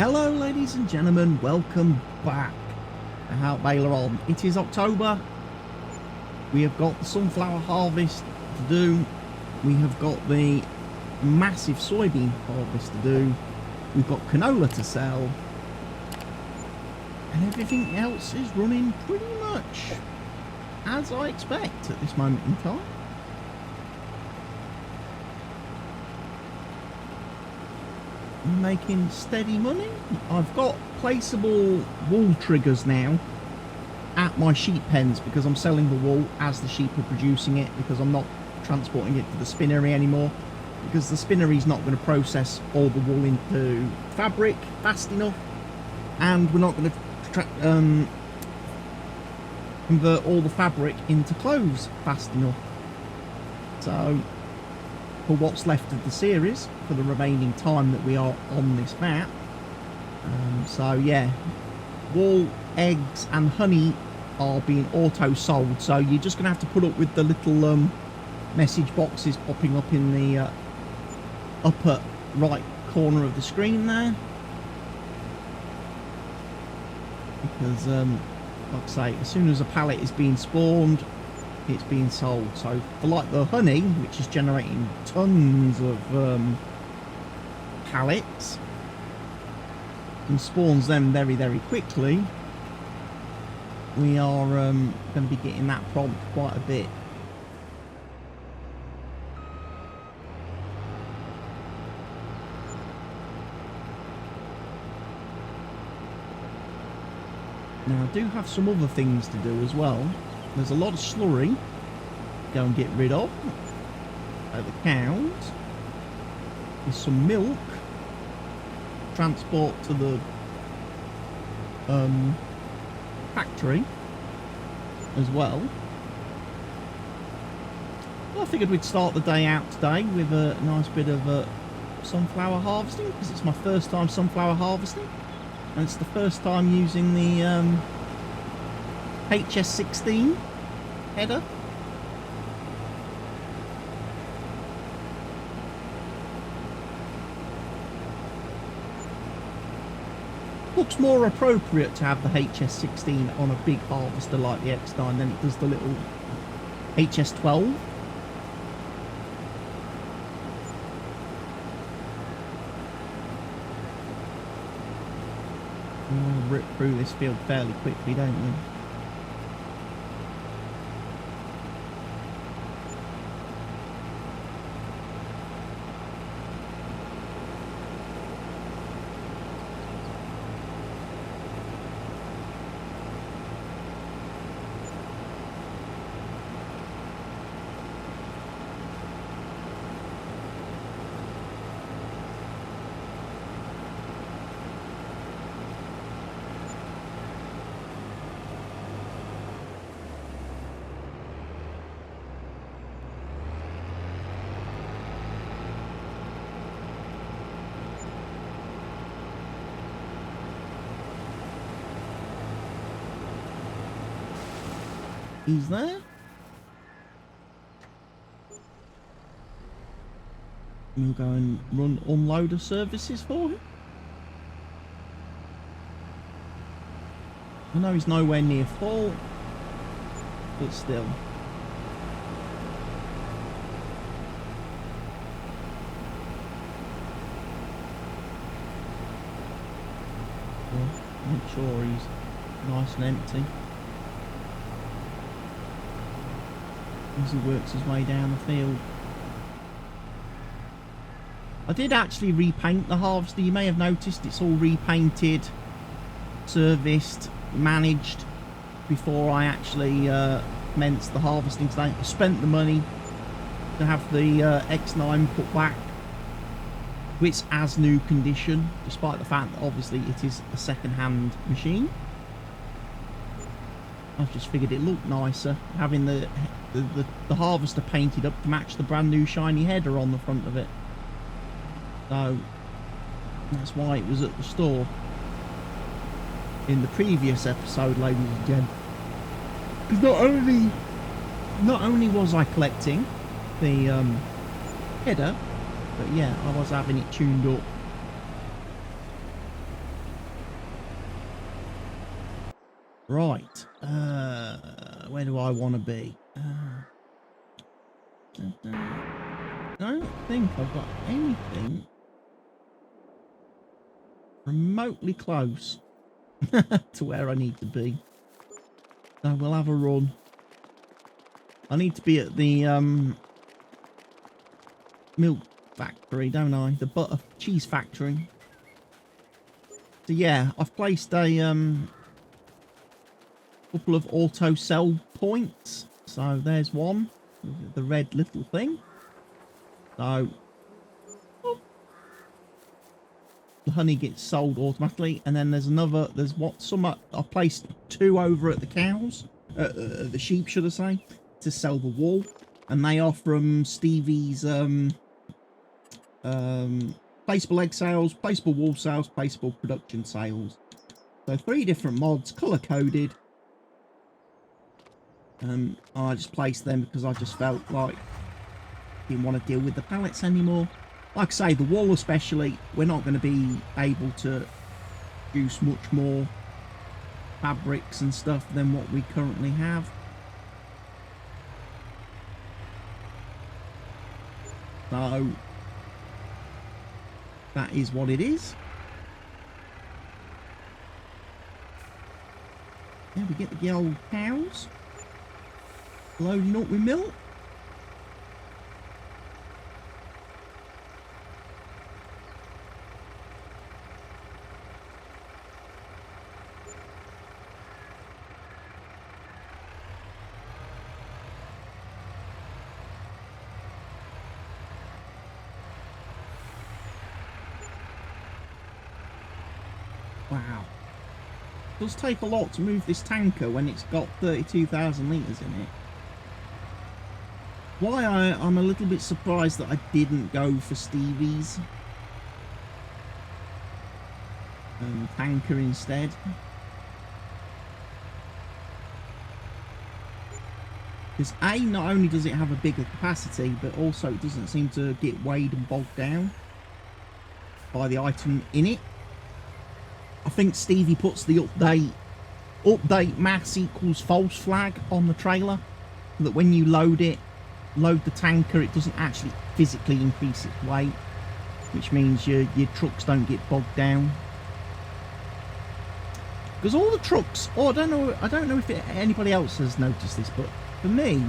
Hello ladies and gentlemen, welcome back to Haut Beyleron. It is October. We have got the sunflower harvest to do. We have got the massive soybean harvest to do. We've got canola to sell. And everything else is running pretty much as I expect at this moment in time. I'm making steady money. I've got placeable wool triggers now at my sheep pens because I'm selling the wool as the sheep are producing it, because I'm not transporting it to the spinnery anymore, because the spinnery is not going to process all the wool into fabric fast enough, and we're not going to convert all the fabric into clothes fast enough. So for what's left of the series, for the remaining time that we are on this map, so yeah, wool, eggs and honey are being auto sold, so you're just gonna have to put up with the little message boxes popping up in the upper right corner of the screen there, because like I say, as soon as a pallet is being spawned, it's being sold. So for like the honey, which is generating tons of pallets and spawns them very quickly, we are going to be getting that prompt quite a bit. Now I do have some other things to do as well. There's a lot of slurry to go and get rid of at the cows. There's some milk transport to the factory as well. Well, I figured we'd start the day out today with a nice bit of sunflower harvesting, because it's my first time sunflower harvesting, and it's the first time using the HS16 header. Looks more appropriate to have the HS16 on a big harvester like the X9 than it does the little HS12. You want to rip through this field fairly quickly, don't you? He's there. We'll go and run unloader services for him. I know he's nowhere near full, but still. Well, make sure he's nice and empty as he works his way down the field. I did actually repaint the harvester. You may have noticed it's all repainted, serviced, managed before I actually commenced the harvesting today. I spent the money to have the X9 put back to its as new condition, despite the fact that obviously it is a second-hand machine. I've just figured it looked nicer having the harvester painted up to match the brand new shiny header on the front of it. So that's why it was at the store in the previous episode, ladies and gents. Because not only was I collecting the header, but yeah, I was having it tuned up Right. Where do I want to be? I don't think I've got anything remotely close to where I need to be. So we'll have a run. I need to be at the milk factory, don't I? The butter cheese factory. So yeah, I've placed a couple of auto sell points. So there's one, the red little thing. So the honey gets sold automatically, and then there's another. There's what some I've placed 2 over at the cows, the sheep, should I say, to sell the wool, and they are from Stevie's placeable egg sales, placeable wool sales, placeable production sales. So 3 different mods, color coded. I just placed them because I just felt like I didn't want to deal with the pallets anymore. Like I say, the wool especially, we're not going to be able to produce much more fabrics and stuff than what we currently have. So that is what it is. There we get the old cows loading up with milk. Wow. It does take a lot to move this tanker when it's got 32,000 litres in it. Why I'm a little bit surprised that I didn't go for Stevie's tanker instead. Because A, not only does it have a bigger capacity, but also it doesn't seem to get weighed and bogged down by the item in it. I think Stevie puts the update mass equals false flag on the trailer, so that when you load the tanker, it doesn't actually physically increase its weight, which means your trucks don't get bogged down. Because all the trucks, I don't know if anybody else has noticed this, but for me,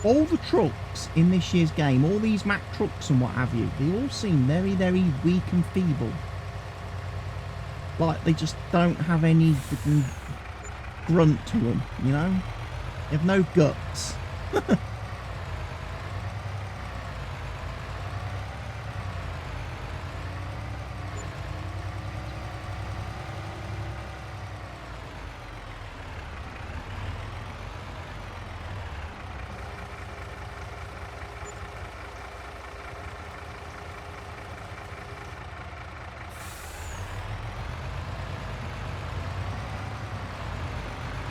all the trucks in this year's game, all these Mack trucks and what have you, they all seem very, very weak and feeble. Like they just don't have any freaking grunt to them, you know? They have no guts.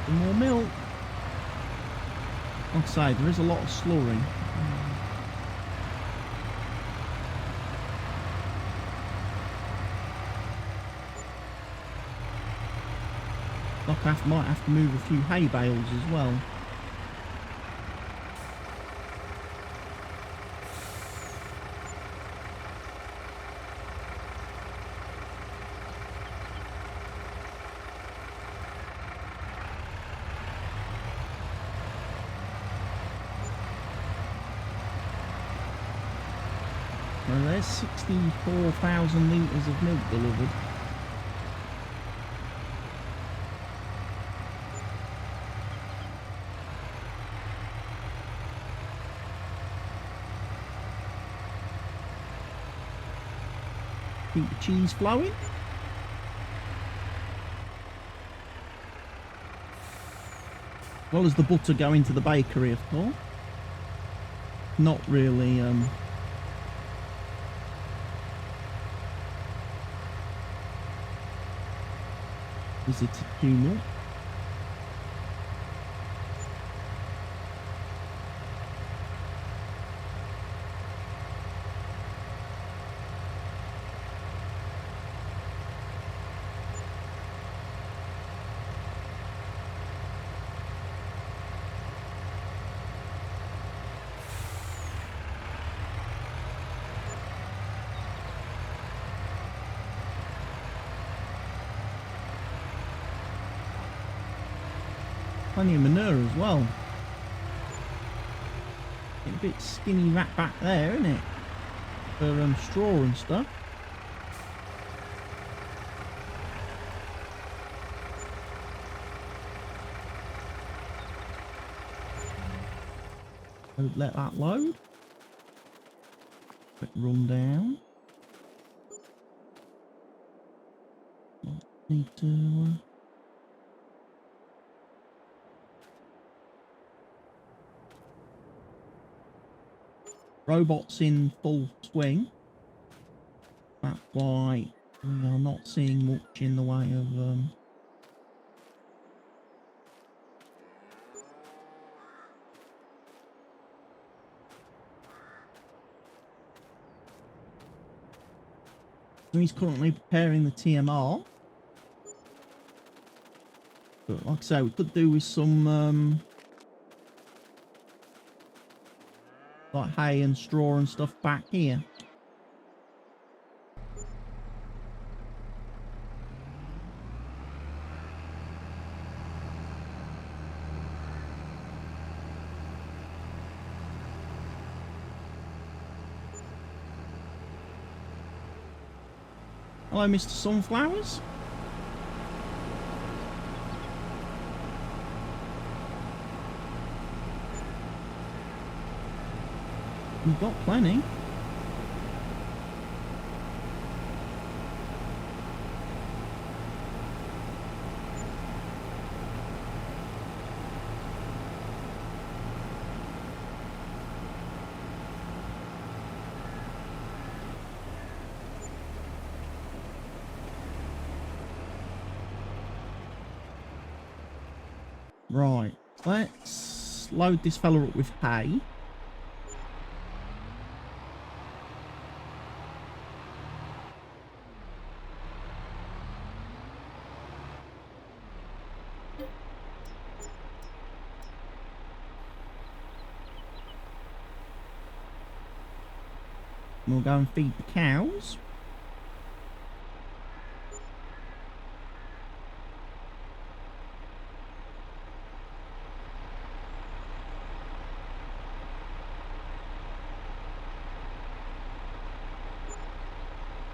Some more milk. Like I say, there is a lot of slurry. Like I might have to move a few hay bales as well. Well, there's 64,000 litres of milk delivered. Keep the cheese flowing. As well as the butter going to the bakery, of course. Not really visited too much. Plenty of manure as well. Getting a bit skinny rat back there, isn't it? For straw and stuff. Don't let that load. Quick run down. Need to. Robots in full swing. That's why we are not seeing much in the way of. He's currently preparing the TMR. But like I say, we could do with some like hay and straw and stuff back here. Hello, Mr. Sunflowers. We've got plenty. Right, let's load this fella up with hay. We'll go and feed the cows.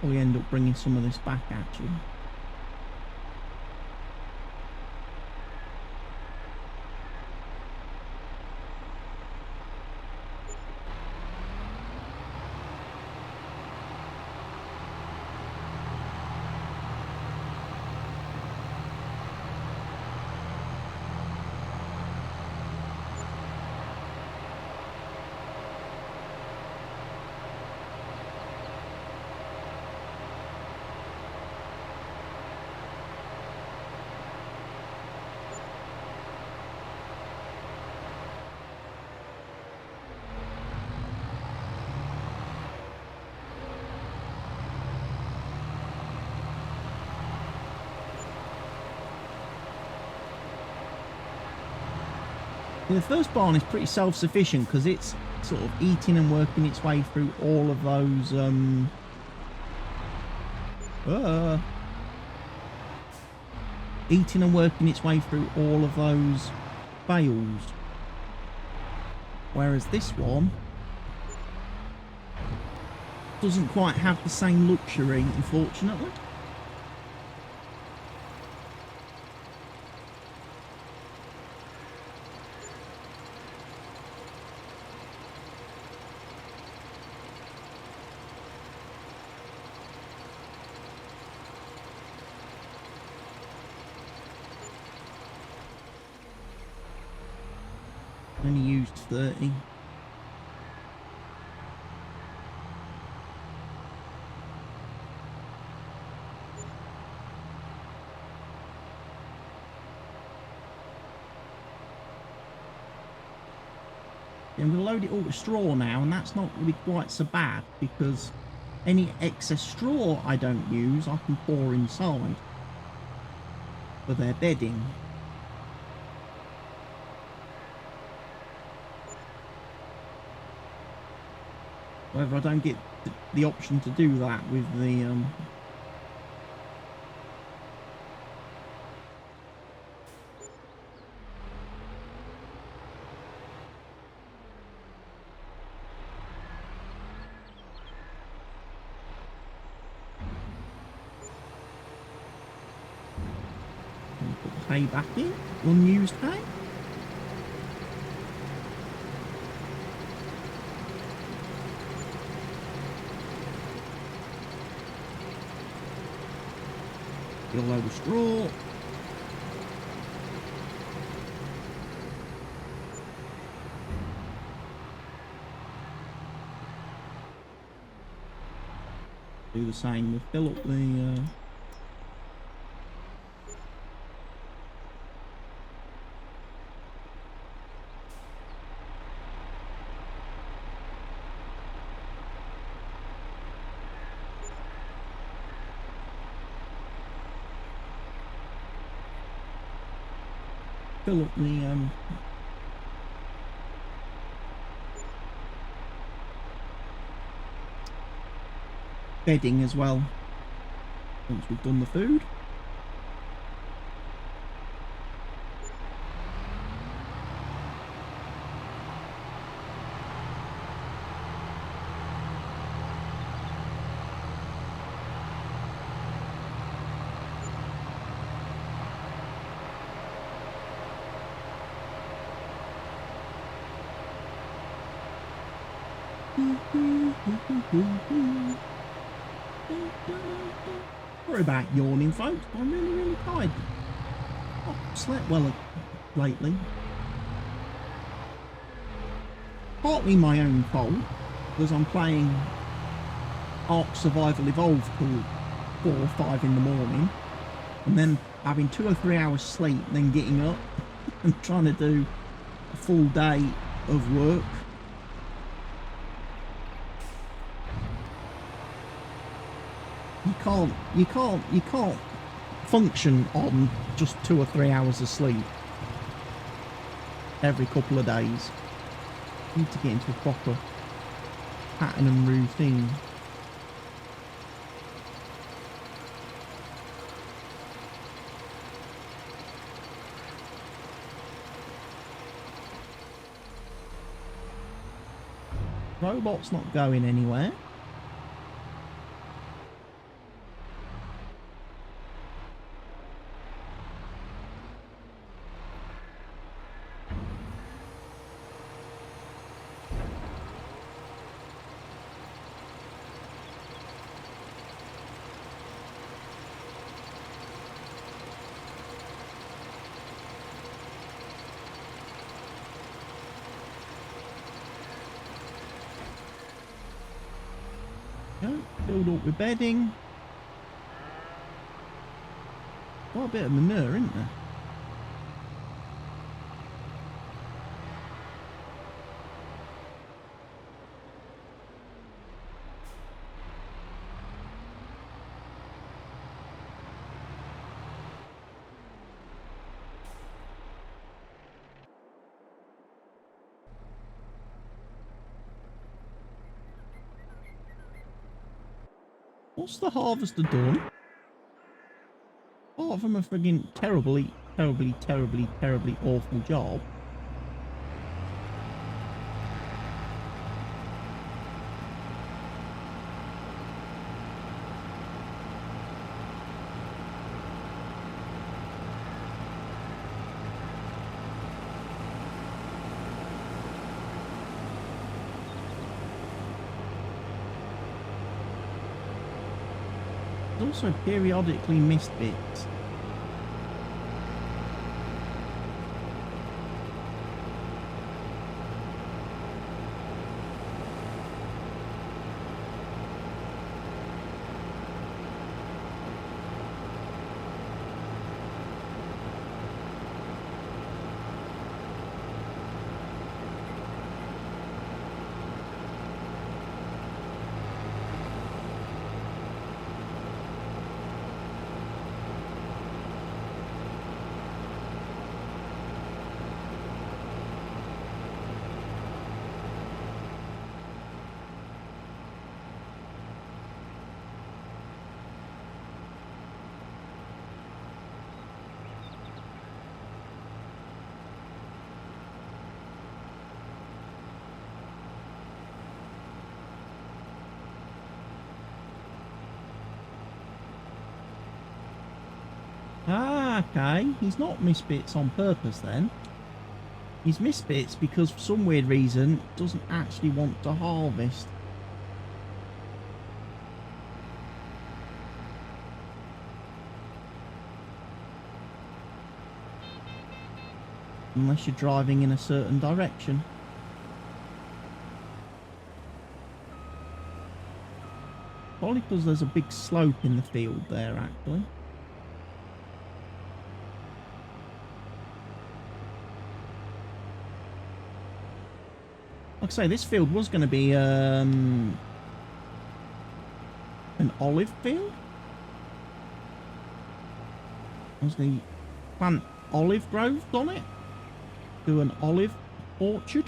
We end up bringing some of this back actually. The first barn is pretty self-sufficient because it's sort of eating and working its way through all of those eating and working its way through all of those bales, whereas this one doesn't quite have the same luxury, unfortunately. Only used 30. I'm going to load it all with straw now, and that's not really quite so bad because any excess straw I don't use I can pour inside for their bedding. However, I don't get the option to do that with the hay back in, unused hay. Get a load of straw. Do the same, we'll fill up the bedding as well once we've done the food. Sorry about yawning, folks. I'm really tired. I've slept well lately. Partly my own fault, because I'm playing Ark Survival Evolved till 4 or 5 in the morning, and then having 2 or 3 hours sleep, then getting up and trying to do a full day of work. You can't function on just 2 or 3 hours of sleep every couple of days. You need to get into a proper pattern and routine. Robot's not going anywhere. Filled up with bedding. Quite a bit of manure, isn't there? What's the harvester done? Apart from a friggin' terribly awful job. Also periodically missed bits. Ah, Okay, he's not missed bits on purpose then. He's missed bits because for some weird reason doesn't actually want to harvest. Unless you're driving in a certain direction. Probably because there's a big slope in the field there, actually. Like I say, this field was going to be an olive field. I was going to plant olive groves on it. Do an olive orchard.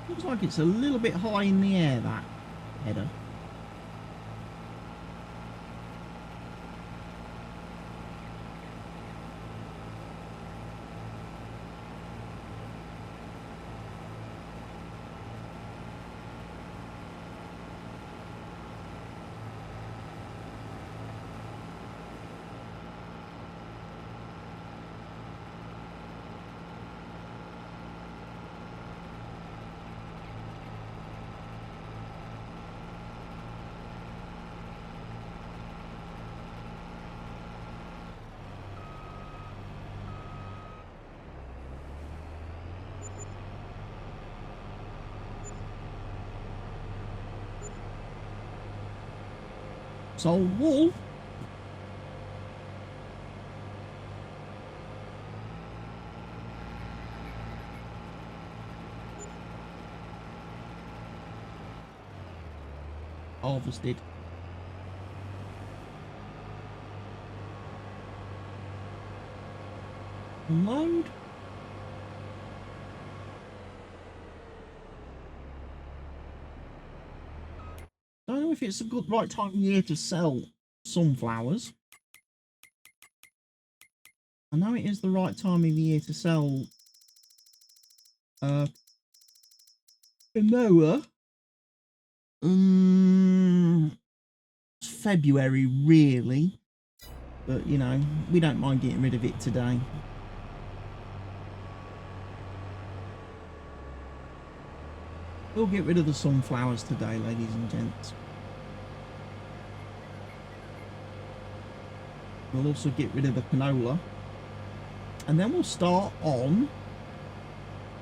Looks like it's a little bit high in the air, that header. So wool. Harvested. Unload. I don't know if it's a good right time of year to sell sunflowers. I know it is the right time of year to sell canola. It's February really, but you know, we don't mind getting rid of it today. We'll get rid of the sunflowers today, ladies and gents. We'll also get rid of the canola. And then we'll start on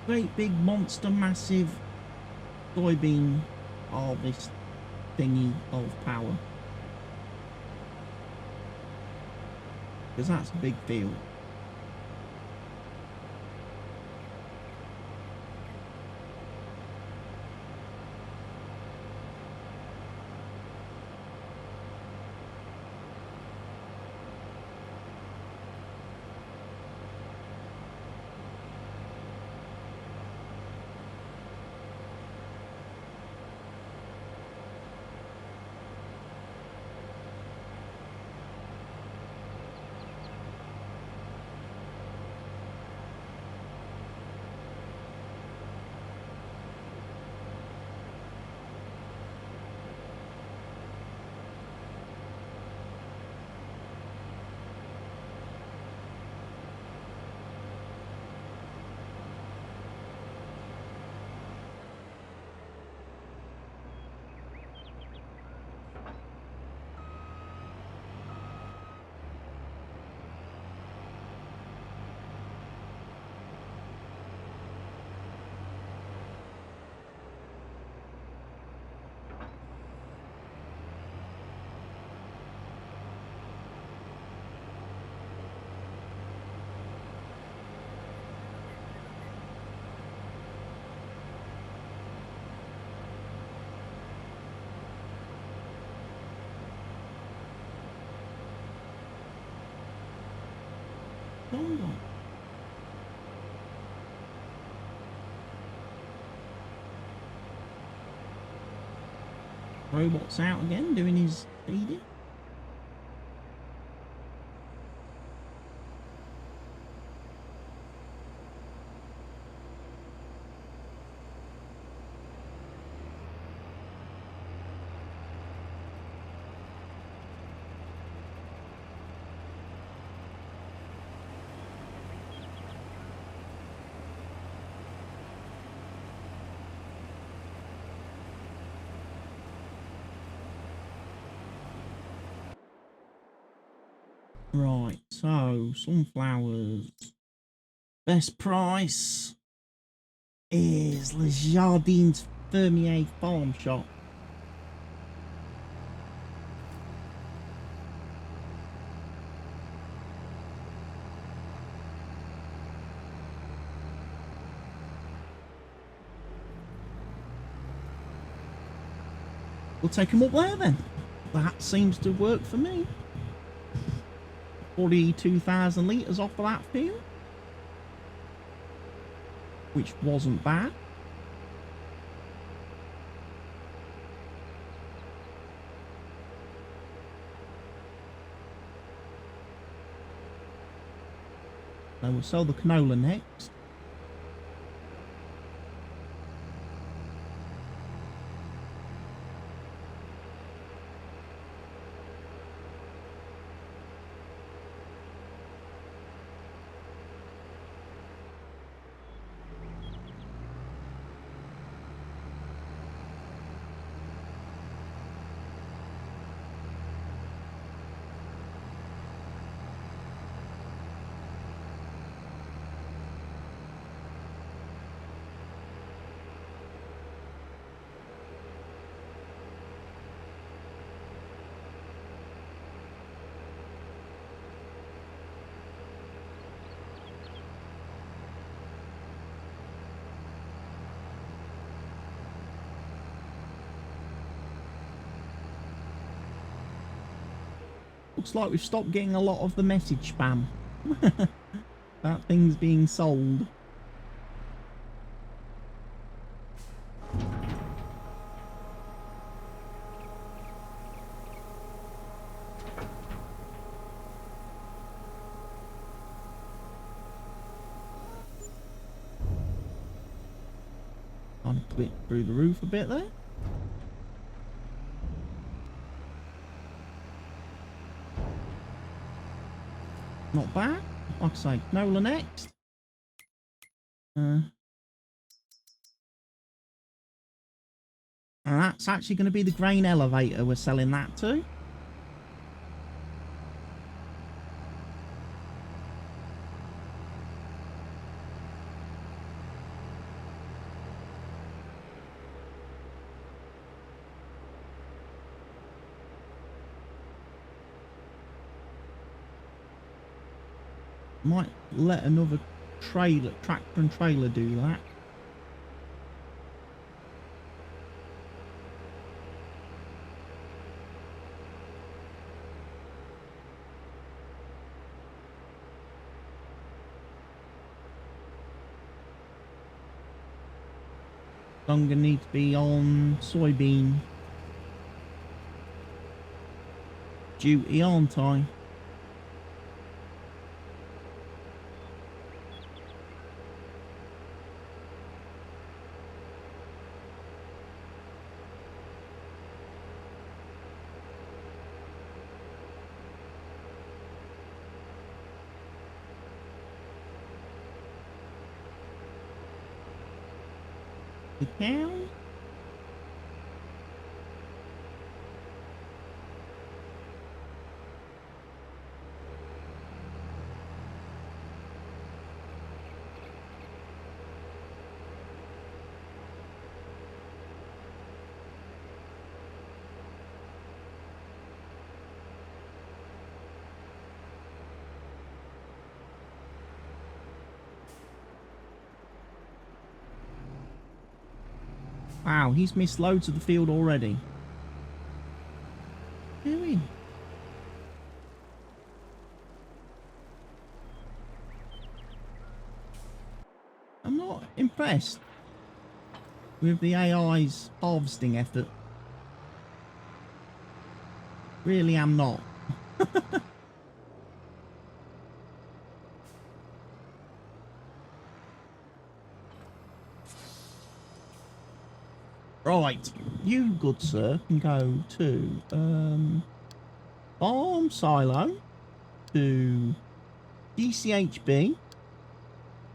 great big monster massive soybean harvest thingy of power. Because that's a big field. on one. Robot's out again, doing his feeding. Right, so sunflowers. Best price is Les Jardins Fermier Farm Shop. We'll take them up there then. That seems to work for me. 42,000 litres off of that field, which wasn't bad. Then we'll sell the canola next. Looks like we've stopped getting a lot of the message spam about things being sold. On a bit through the roof a bit there. Not bad. Like I say, canola next. And that's actually going to be the grain elevator we're selling that to. Might let another tractor and trailer do that. I'm gonna need to be on soybean duty, aren't I? Down. Wow, he's missed loads of the field already. What are you doing? impressed with the AI's harvesting effort. Really am not. Right, you good sir can go to farm silo to DCHB,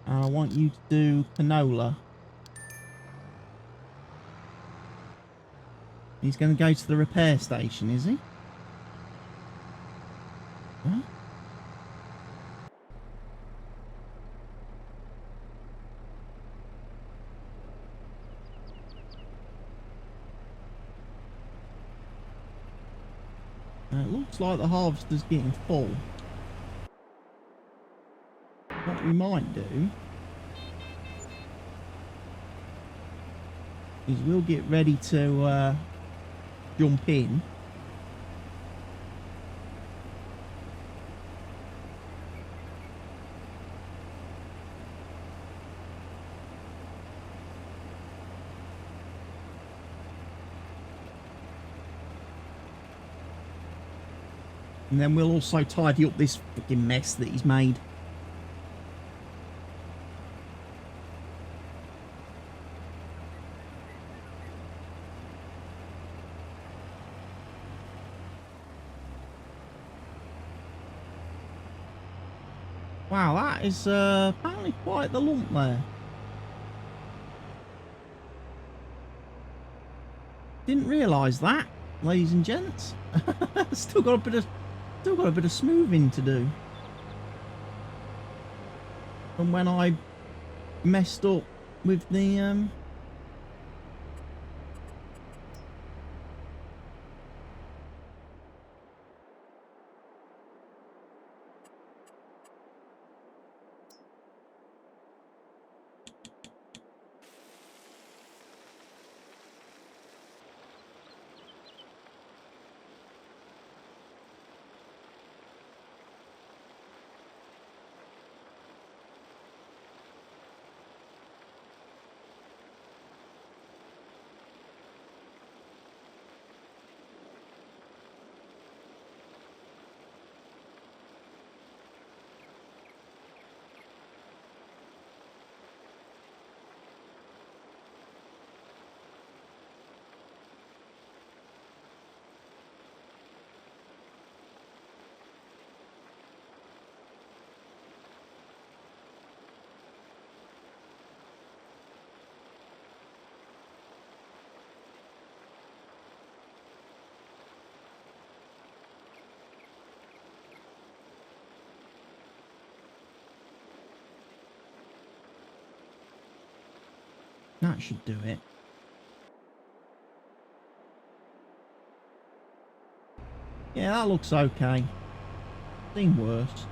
and I want you to do canola. He's going to go to the repair station, is he? Huh? It looks like the harvester's getting full. What we might do is we'll get ready to jump in. And then we'll also tidy up this freaking mess that he's made. Wow, that is apparently quite the lump there. Didn't realise that, ladies and gents. Still got a bit of smoothing to do from when I messed up with the that should do it. Yeah, that looks okay. Seen worse.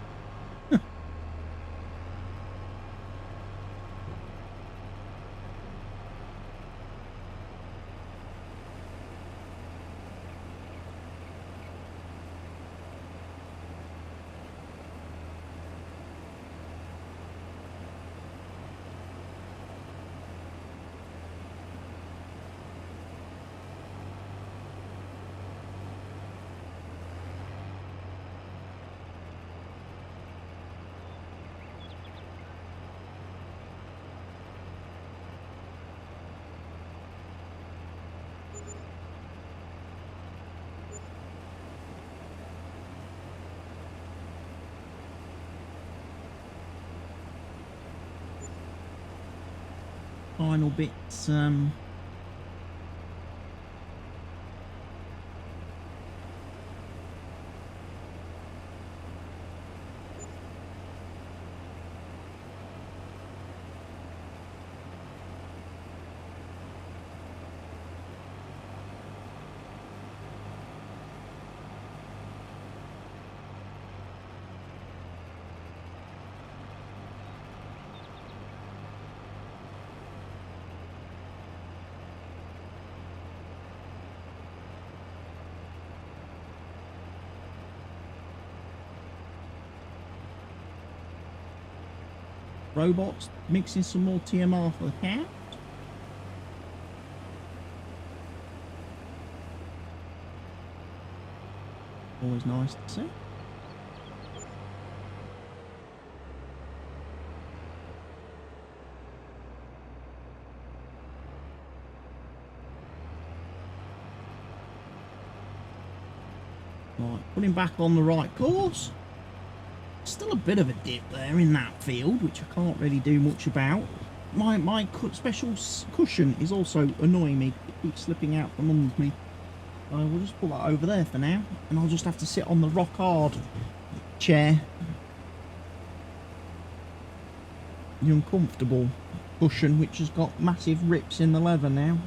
Final bits, Robots mixing some more TMR for the cat. Always nice to see. Right, putting back on the right course. Still a bit of a dip there in that field, which I can't really do much about. My special cushion is also annoying me. It keeps slipping out from under me. We'll just pull that over there for now, and I'll just have to sit on the rock hard chair. The uncomfortable cushion, which has got massive rips in the leather now.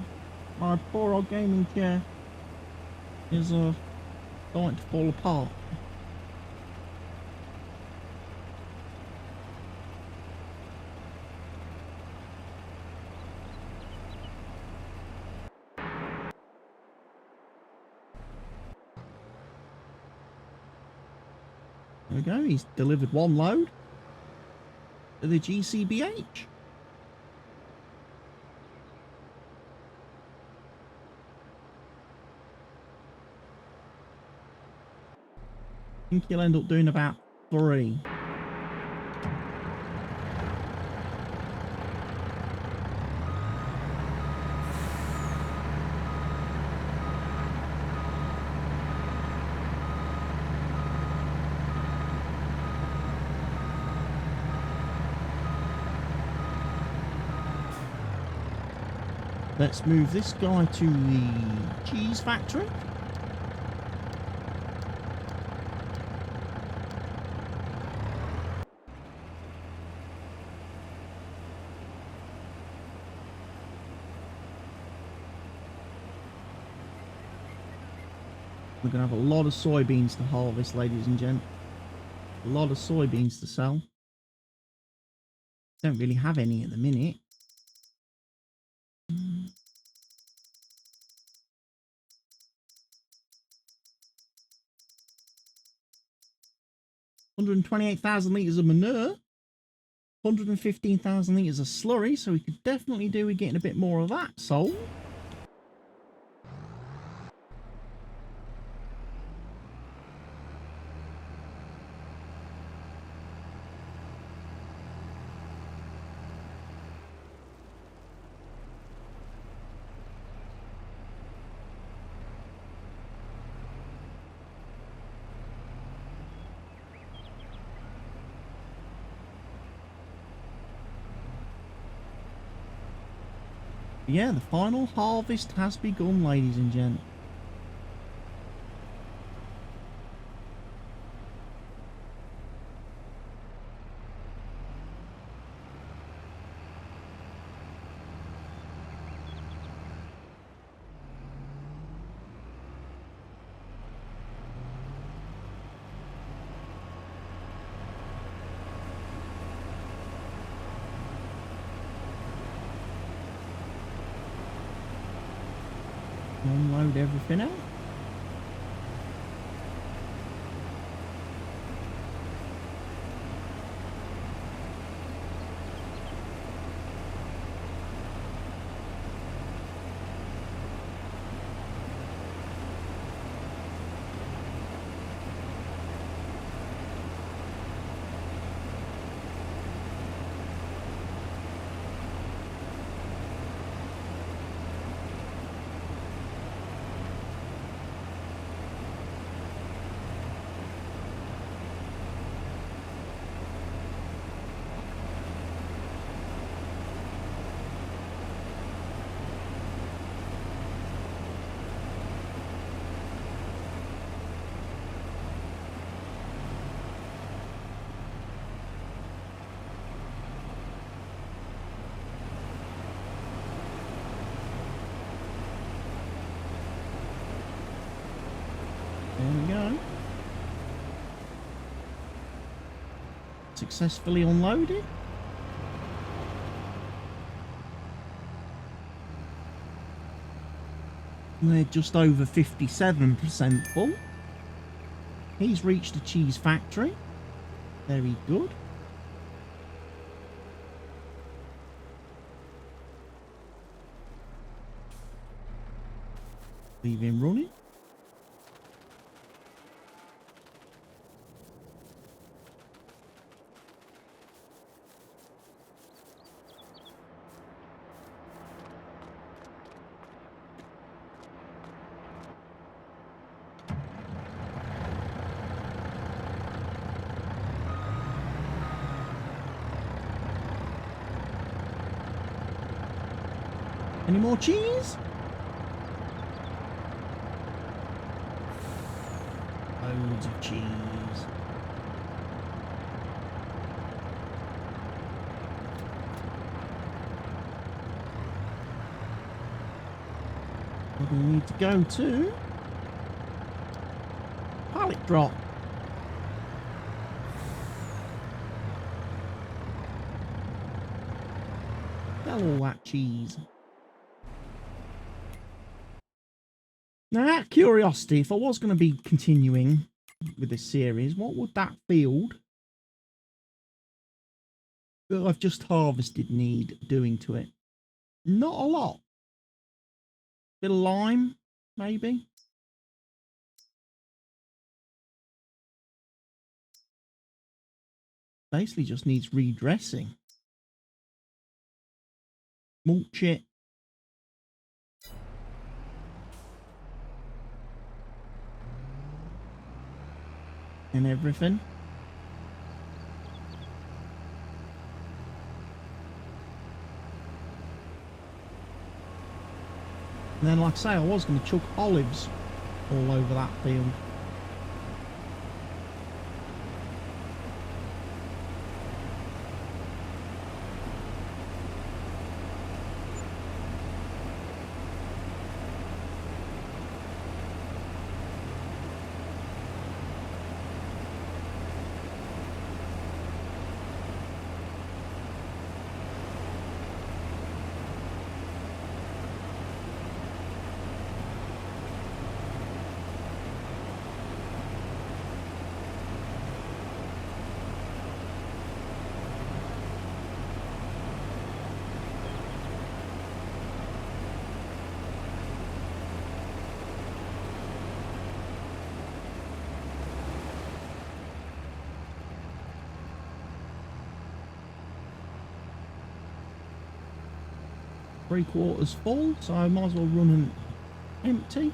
My poor old gaming chair is starting to fall apart. There we go, he's delivered one load to the GCBH. I think he'll end up doing about 3. Let's move this guy to the cheese factory. We're going to have a lot of soybeans to harvest, ladies and gents. A lot of soybeans to sell. Don't really have any at the minute. $128,000 litres of manure, 115,000 litres of slurry, so we could definitely do with getting a bit more of that sold. Yeah, the final harvest has begun, ladies and gents. Unload everything out. There we go. Successfully unloaded. We're just over 57% full. He's reached the cheese factory. Very good. Leave him running. Any more cheese? Loads of cheese. Where do we need to go to? Pallet drop. Sell all that cheese. Now, out of curiosity, if I was going to be continuing with this series, what would that field that I've just harvested need doing to it? Not a lot. Bit of lime, maybe. Basically just needs redressing. Mulch it. And everything. And then, like I say, I was going to chuck olives all over that field. Three-quarters full, so I might as well run an empty.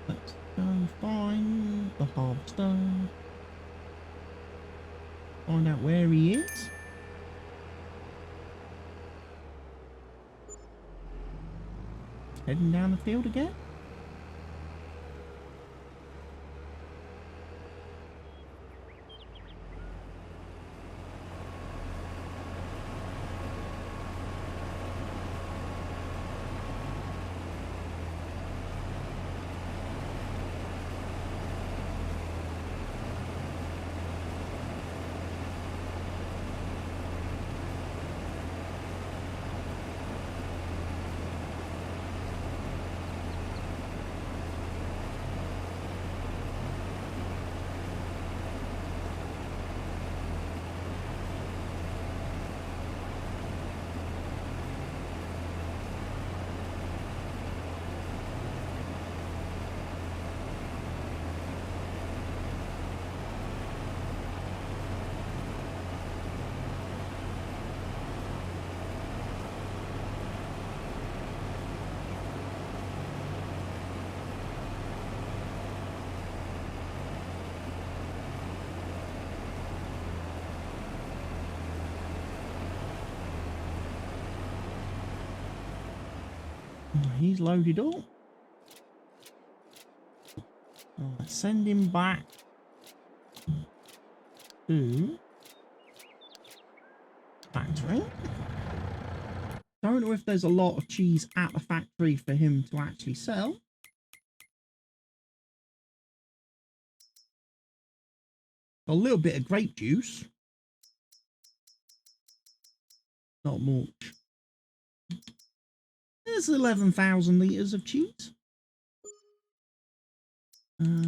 Let's go find the harvester. Find out where he is. Heading down the field again. He's loaded up. Right, send him back to factory. Don't know if there's a lot of cheese at the factory for him to actually sell. A little bit of grape juice. Not much. There's 11,000 litres of cheese.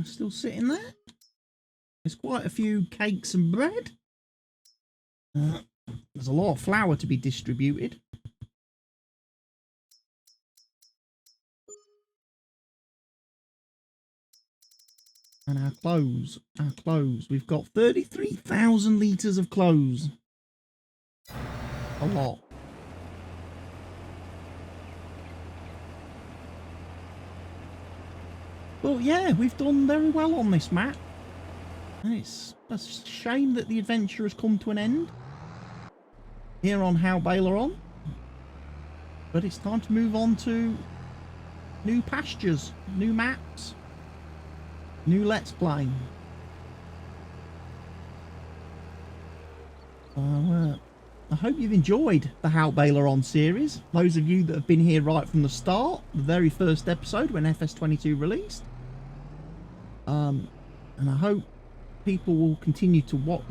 Still sitting there. There's quite a few cakes and bread. There's a lot of flour to be distributed. And our clothes. We've got 33,000 litres of clothes. A lot. But yeah, we've done very well on this map. And it's a shame that the adventure has come to an end here on Haut Beyleron. But it's time to move on to new pastures, new maps, new Let's Play. So, I hope you've enjoyed the Haut Beyleron series. Those of you that have been here right from the start, the very first episode when FS22 released. And I hope people will continue to watch,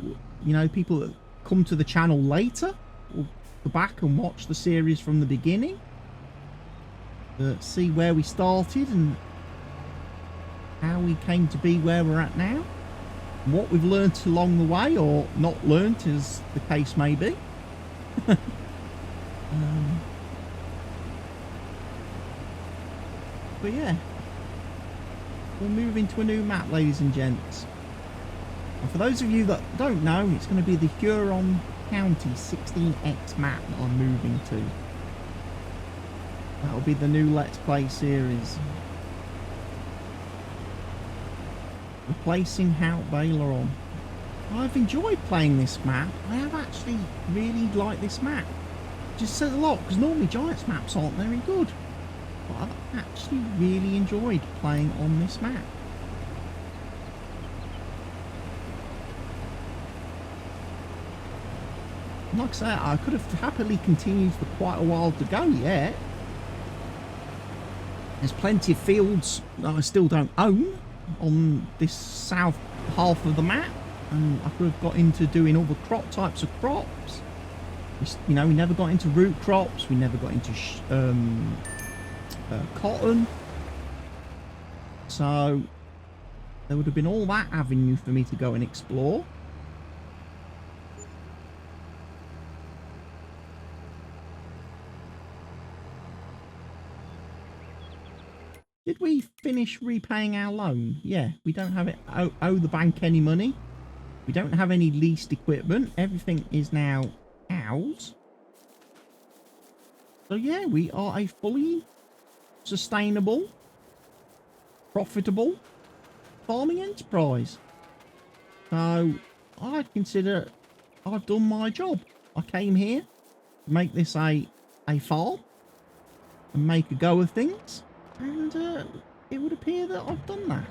you know, people that come to the channel later will go back and watch the series from the beginning. See where we started and how we came to be where we're at now. And what we've learnt along the way, or not learnt as the case may be. But yeah, we'll move into a new map, ladies and gents. And for those of you that don't know, it's going to be the Huron County 16X map that I'm moving to. That'll be the new Let's Play series. Replacing Haut Beyleron. I've enjoyed playing this map. I have actually really liked this map. It just says a lot, because normally Giants maps aren't very good. But I've actually really enjoyed playing on this map. Like I say, I could have happily continued for quite a while to go yet. There's plenty of fields that I still don't own on this south half of the map, and I could have got into doing all the types of crops. You know, we never got into root crops, we never got into cotton, so there would have been all that avenue for me to go and explore. Did we finish repaying our loan? Yeah, we don't have it owe the bank any money. We don't have any leased equipment. Everything is now ours. So yeah, we are a fully sustainable, profitable farming enterprise. So I consider I've done my job. I came here to make this a farm and make a go of things. And it would appear that I've done that.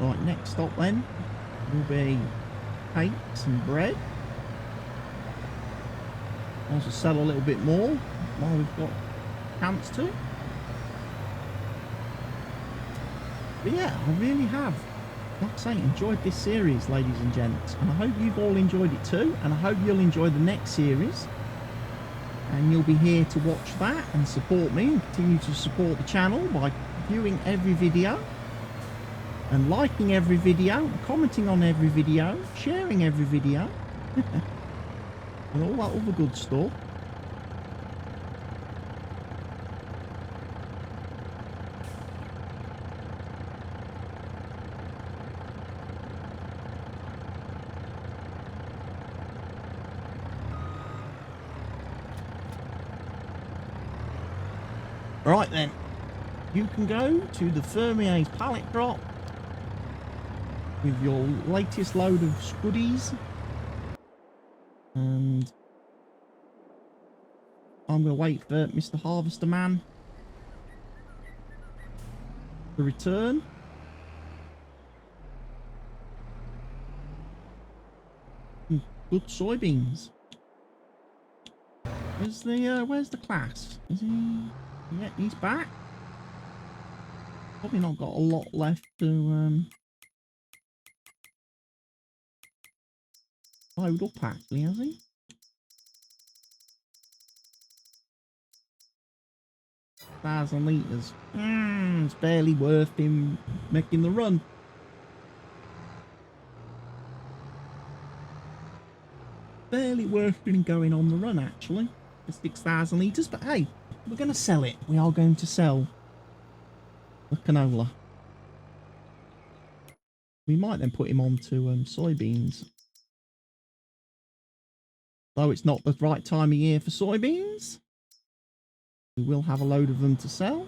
Right, next stop then will be cakes and bread. I'll also sell a little bit more while we've got chance to. But yeah, I really have, like I say, enjoyed this series, ladies and gents, and I hope you've all enjoyed it too, and I hope you'll enjoy the next series, and you'll be here to watch that and support me and continue to support the channel by viewing every video and liking every video, commenting on every video, sharing every video and all that other good stuff. Right then, you can go to the Fermier's pallet drop with your latest load of scuddies, and I'm going to wait for Mr. Harvester Man to return. Good soybeans. Where's the class? Is he? Yeah, he's back. Probably not got a lot left to load up actually, has he? Thousand litres. It's barely worth him making the run. Barely worth him going on the run actually. For 6,000 litres, but hey, we're going to sell it. We are going to sell the canola. We might then put him on to soybeans. Though it's not the right time of year for soybeans, we will have a load of them to sell.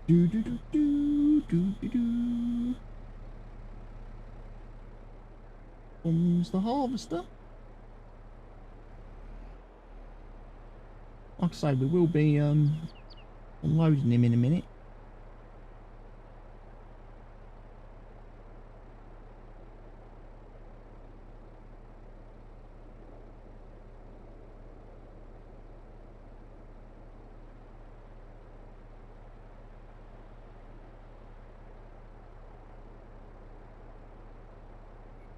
Do do do do do do do. Comes the harvester. Like I say, we will be unloading him in a minute.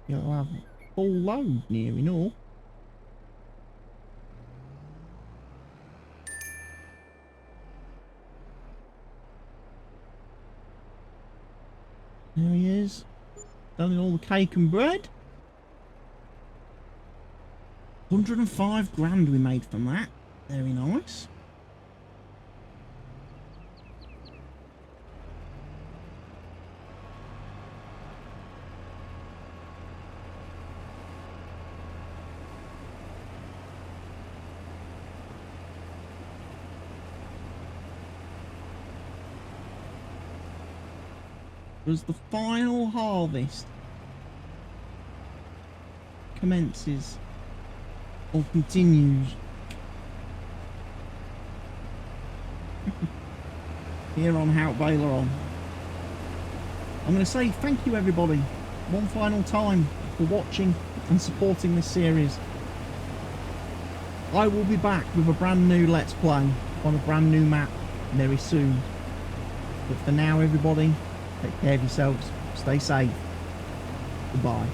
You'll have full load near enough. There he is. Selling all the cake and bread. 105 grand we made from that. Very nice. As the final harvest commences or continues here on Haut Beyleron. I'm going to say thank you everybody one final time for watching and supporting this series. I will be back with a brand new Let's Play on a brand new map very soon. But for now everybody, take care of yourselves, stay safe, goodbye.